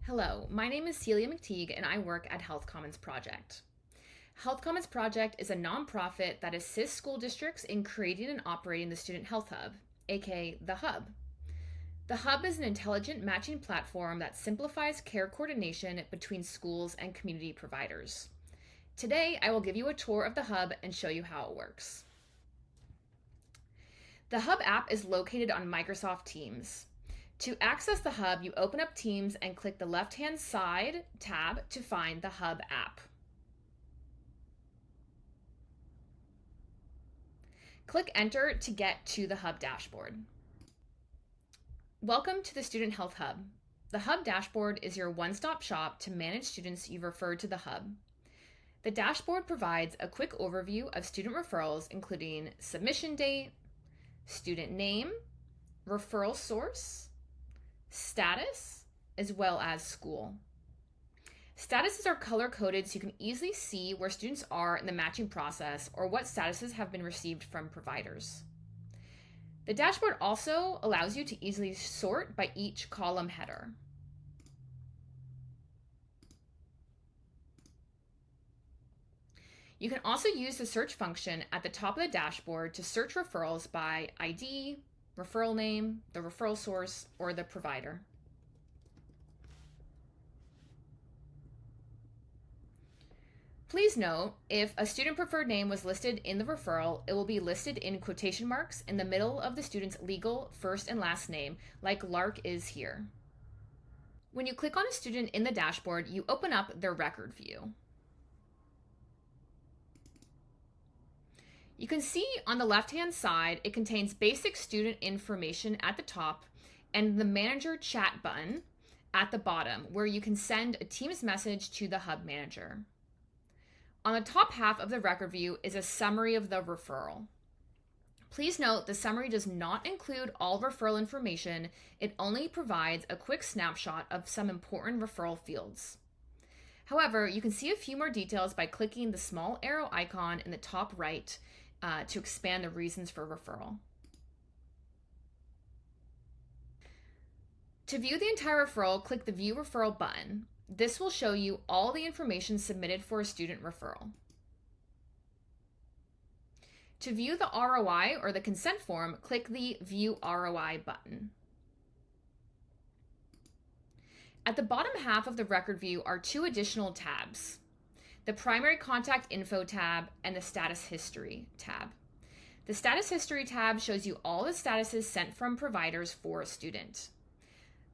Hello, my name is Celia McTeague and I work at Health Commons Project. Health Commons Project is a nonprofit that assists school districts in creating and operating the Student Health Hub, aka the Hub. The Hub is an intelligent matching platform that simplifies care coordination between schools and community providers. Today, I will give you a tour of the Hub and show you how it works. The Hub app is located on Microsoft Teams. To access the Hub, you open up Teams and click the left-hand side tab to find the Hub app. Click Enter to get to the Hub dashboard. Welcome to the Student Health Hub. The Hub dashboard is your one-stop shop to manage students you've referred to the Hub. The dashboard provides a quick overview of student referrals, including submission date, student name, referral source, status, as well as school. Statuses are color-coded so you can easily see where students are in the matching process or what statuses have been received from providers. The dashboard also allows you to easily sort by each column header. You can also use the search function at the top of the dashboard to search referrals by ID, referral name, the referral source, or the provider. Please note, if a student preferred name was listed in the referral, it will be listed in quotation marks in the middle of the student's legal first and last name, like Lark is here. When you click on a student in the dashboard, you open up their record view. You can see on the left-hand side, it contains basic student information at the top and the manager chat button at the bottom, where you can send a Teams message to the Hub manager. On the top half of the record view is a summary of the referral. Please note the summary does not include all referral information. It only provides a quick snapshot of some important referral fields. However, you can see a few more details by clicking the small arrow icon in the top right to expand the reasons for referral. To view the entire referral, click the View Referral button. This will show you all the information submitted for a student referral. To view the ROI or the consent form, click the View ROI button. At the bottom half of the record view are two additional tabs: the Primary Contact Info tab and the Status History tab. The Status History tab shows you all the statuses sent from providers for a student.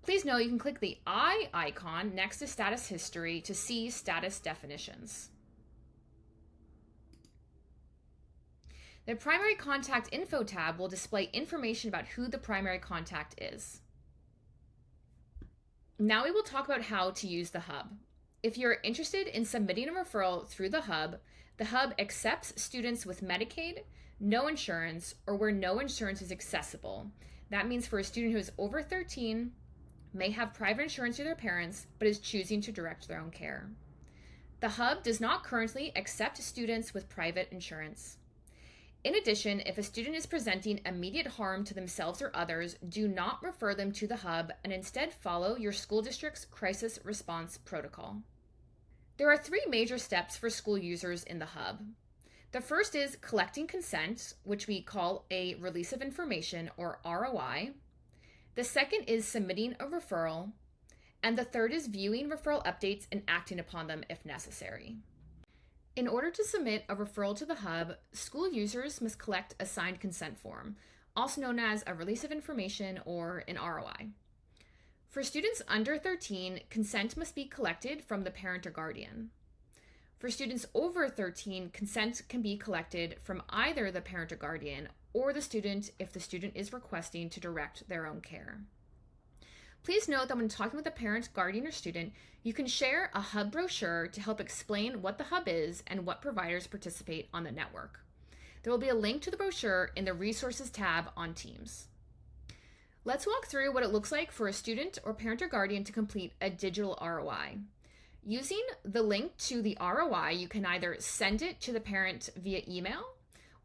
Please note you can click the eye icon next to Status History to see status definitions. The Primary Contact Info tab will display information about who the primary contact is. Now we will talk about how to use the Hub. If you're interested in submitting a referral through the Hub accepts students with Medicaid, no insurance, or where no insurance is accessible. That means for a student who is over 13, may have private insurance through their parents, but is choosing to direct their own care. The Hub does not currently accept students with private insurance. In addition, if a student is presenting immediate harm to themselves or others, do not refer them to the Hub and instead follow your school district's crisis response protocol. There are three major steps for school users in the Hub. The first is collecting consent, which we call a release of information or ROI. The second is submitting a referral. And the third is viewing referral updates and acting upon them if necessary. In order to submit a referral to the Hub, school users must collect a signed consent form, also known as a release of information or an ROI. For students under 13, consent must be collected from the parent or guardian. For students over 13, consent can be collected from either the parent or guardian or the student if the student is requesting to direct their own care. Please note that when talking with a parent, guardian, or student, you can share a Hub brochure to help explain what the Hub is and what providers participate on the network. There will be a link to the brochure in the Resources tab on Teams. Let's walk through what it looks like for a student or parent or guardian to complete a digital ROI. Using the link to the ROI, you can either send it to the parent via email,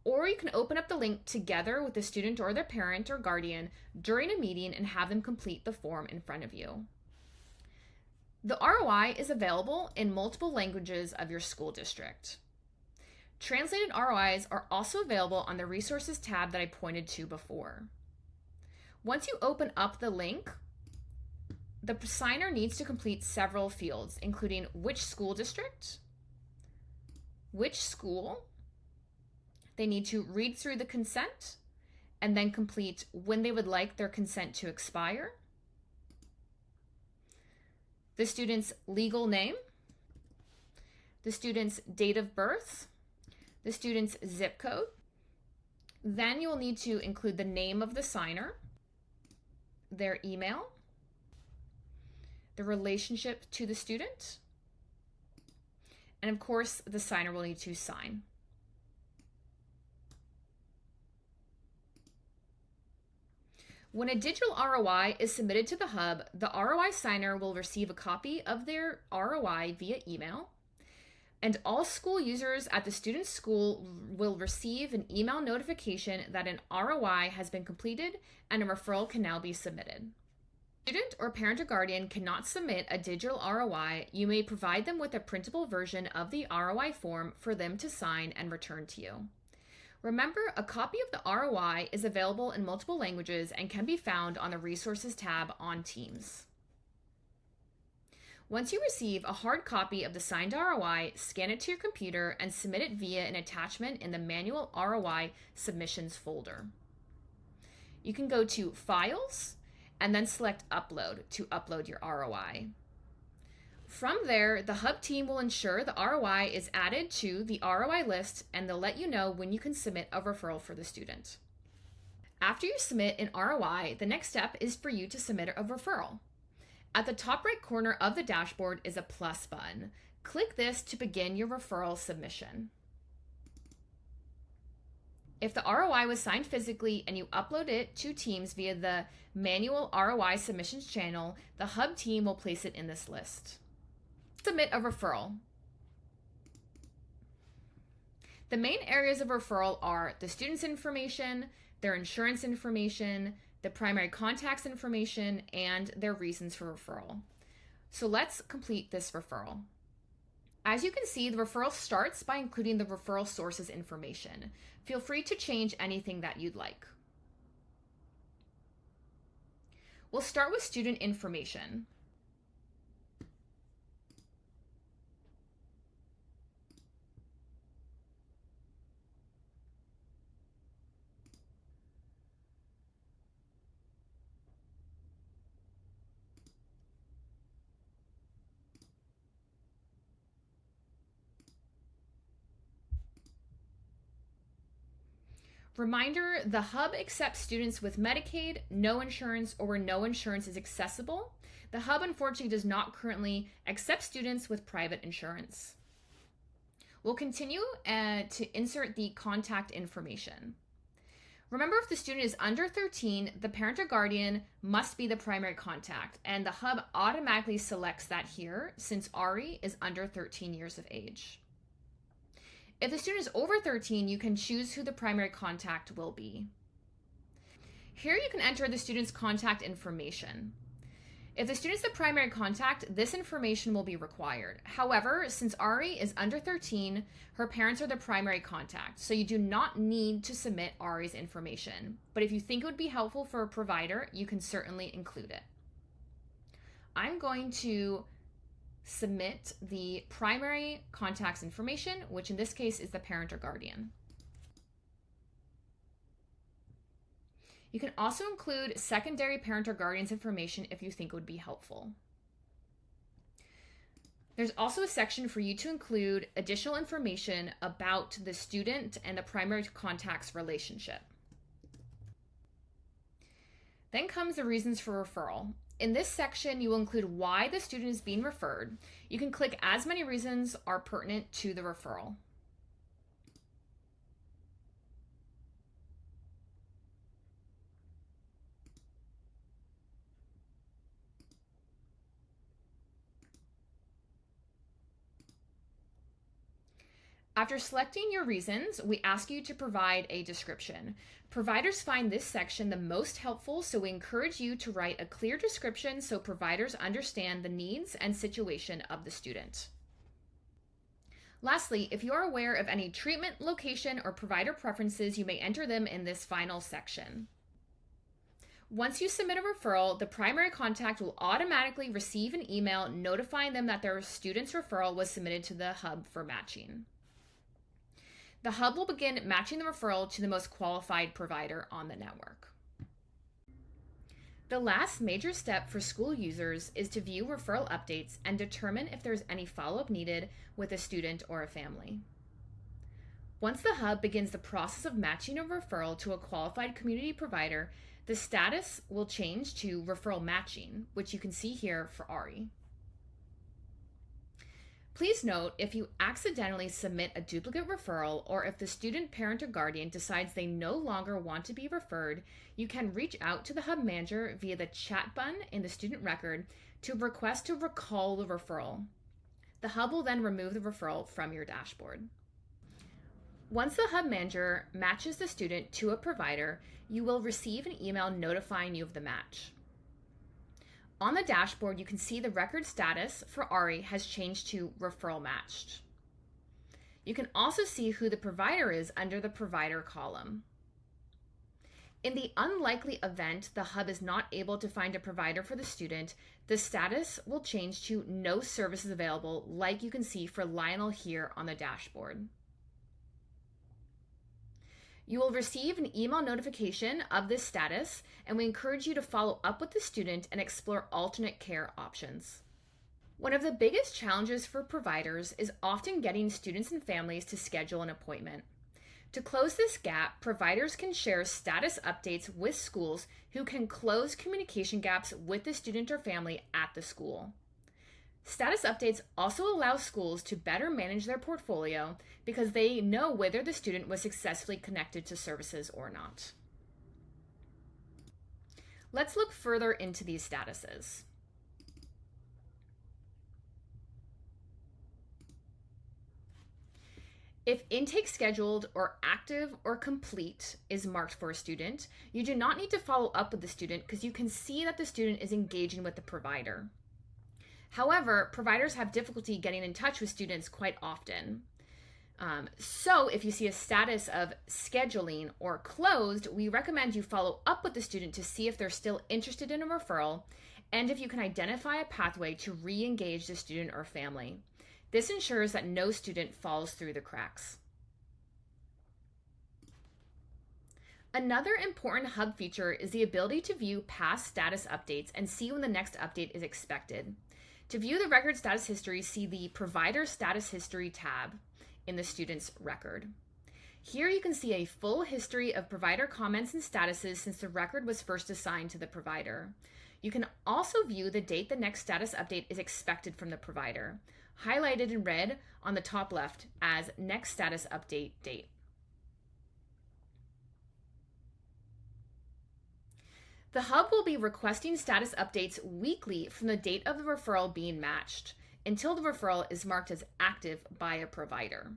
or you can open up the link together with the student or their parent or guardian during a meeting and have them complete the form in front of you. The ROI is available in multiple languages of your school district. Translated ROIs are also available on the Resources tab that I pointed to before. Once you open up the link, the signer needs to complete several fields, including which school district, which school. They need to read through the consent and then complete when they would like their consent to expire, the student's legal name, the student's date of birth, the student's zip code. Then you will need to include the name of the signer, their email, the relationship to the student, and of course, the signer will need to sign. When a digital ROI is submitted to the hub, the ROI signer will receive a copy of their ROI via email, and all school users at the student's school will receive an email notification that an ROI has been completed and a referral can now be submitted. Student or parent or guardian cannot submit a digital ROI, you may provide them with a printable version of the ROI form for them to sign and return to you. Remember, a copy of the ROI is available in multiple languages and can be found on the Resources tab on Teams. Once you receive a hard copy of the signed ROI, scan it to your computer and submit it via an attachment in the Manual ROI Submissions folder. You can go to Files and then select Upload to upload your ROI. From there, the hub team will ensure the ROI is added to the ROI list and they'll let you know when you can submit a referral for the student. After you submit an ROI, the next step is for you to submit a referral. At the top right corner of the dashboard is a plus button. Click this to begin your referral submission. If the ROI was signed physically and you upload it to Teams via the Manual ROI Submissions channel, the hub team will place it in this list. Submit a referral. The main areas of referral are the student's information, their insurance information, the primary contact's information, and their reasons for referral. So let's complete this referral. As you can see, the referral starts by including the referral source's information. Feel free to change anything that you'd like. We'll start with student information. Reminder, the hub accepts students with Medicaid, no insurance, or where no insurance is accessible. The hub unfortunately does not currently accept students with private insurance. We'll continue to insert the contact information. Remember, if the student is under 13, the parent or guardian must be the primary contact, and the hub automatically selects that here since Ari is under 13 years of age. If the student is over 13, you can choose who the primary contact will be. Here you can enter the student's contact information. If the student is the primary contact, this information will be required. However, since Ari is under 13, her parents are the primary contact, so you do not need to submit Ari's information. But if you think it would be helpful for a provider, you can certainly include it. I'm going to submit the primary contact's information, which in this case is the parent or guardian. You can also include secondary parent or guardian's information if you think it would be helpful. There's also a section for you to include additional information about the student and the primary contact's relationship. Then comes the reasons for referral. In this section, you will include why the student is being referred. You can click as many reasons are pertinent to the referral. After selecting your reasons, we ask you to provide a description. Providers find this section the most helpful, so we encourage you to write a clear description so providers understand the needs and situation of the student. Lastly, if you are aware of any treatment, location, or provider preferences, you may enter them in this final section. Once you submit a referral, the primary contact will automatically receive an email notifying them that their student's referral was submitted to the hub for matching. The hub will begin matching the referral to the most qualified provider on the network. The last major step for school users is to view referral updates and determine if there's any follow-up needed with a student or a family. Once the hub begins the process of matching a referral to a qualified community provider, the status will change to referral matching, which you can see here for ARI. Please note, if you accidentally submit a duplicate referral or if the student, parent, or guardian decides they no longer want to be referred, you can reach out to the hub manager via the chat button in the student record to request to recall the referral. The hub will then remove the referral from your dashboard. Once the hub manager matches the student to a provider, you will receive an email notifying you of the match. On the dashboard, you can see the record status for ARI has changed to referral matched. You can also see who the provider is under the provider column. In the unlikely event the hub is not able to find a provider for the student, the status will change to no services available, like you can see for Lionel here on the dashboard. You will receive an email notification of this status, and we encourage you to follow up with the student and explore alternate care options. One of the biggest challenges for providers is often getting students and families to schedule an appointment. To close this gap, providers can share status updates with schools who can close communication gaps with the student or family at the school. Status updates also allow schools to better manage their portfolio because they know whether the student was successfully connected to services or not. Let's look further into these statuses. If intake scheduled or active or complete is marked for a student, you do not need to follow up with the student because you can see that the student is engaging with the provider. However, providers have difficulty getting in touch with students quite often. So if you see a status of scheduling or closed, we recommend you follow up with the student to see if they're still interested in a referral and if you can identify a pathway to re-engage the student or family. This ensures that no student falls through the cracks. Another important hub feature is the ability to view past status updates and see when the next update is expected. To view the record status history, see the Provider Status History tab in the student's record. Here you can see a full history of provider comments and statuses since the record was first assigned to the provider. You can also view the date the next status update is expected from the provider, highlighted in red on the top left as next status update date. The hub will be requesting status updates weekly from the date of the referral being matched until the referral is marked as active by a provider.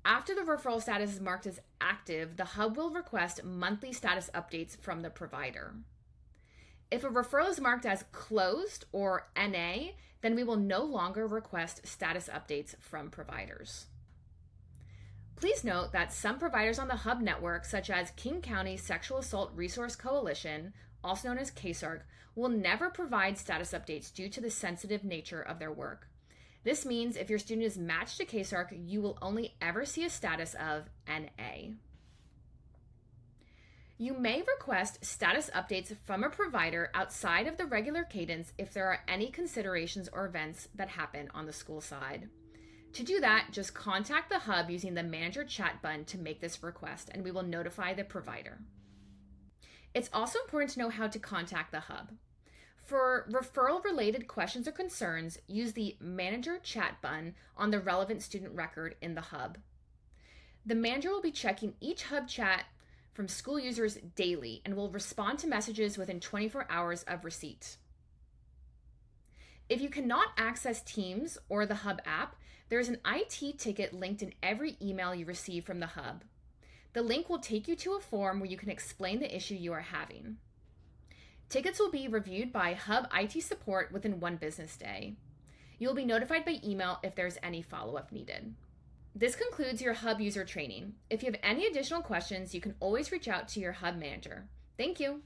After the referral status is marked as active, the hub will request monthly status updates from the provider. If a referral is marked as closed or NA, then we will no longer request status updates from providers. Please note that some providers on the hub network, such as King County Sexual Assault Resource Coalition, also known as KSARC, will never provide status updates due to the sensitive nature of their work. This means if your student is matched to KSARC, you will only ever see a status of NA. You may request status updates from a provider outside of the regular cadence if there are any considerations or events that happen on the school side. To do that, just contact the hub using the manager chat button to make this request, and we will notify the provider. It's also important to know how to contact the hub. For referral-related questions or concerns, use the manager chat button on the relevant student record in the hub. The manager will be checking each hub chat from school users daily and will respond to messages within 24 hours of receipt. If you cannot access Teams or the hub app, There is an IT ticket linked in every email you receive from the Hub. The link will take you to a form where you can explain the issue you are having. Tickets will be reviewed by Hub IT support within 1 business day. You will be notified by email if there's any follow-up needed. This concludes your Hub user training. If you have any additional questions, you can always reach out to your Hub manager. Thank you.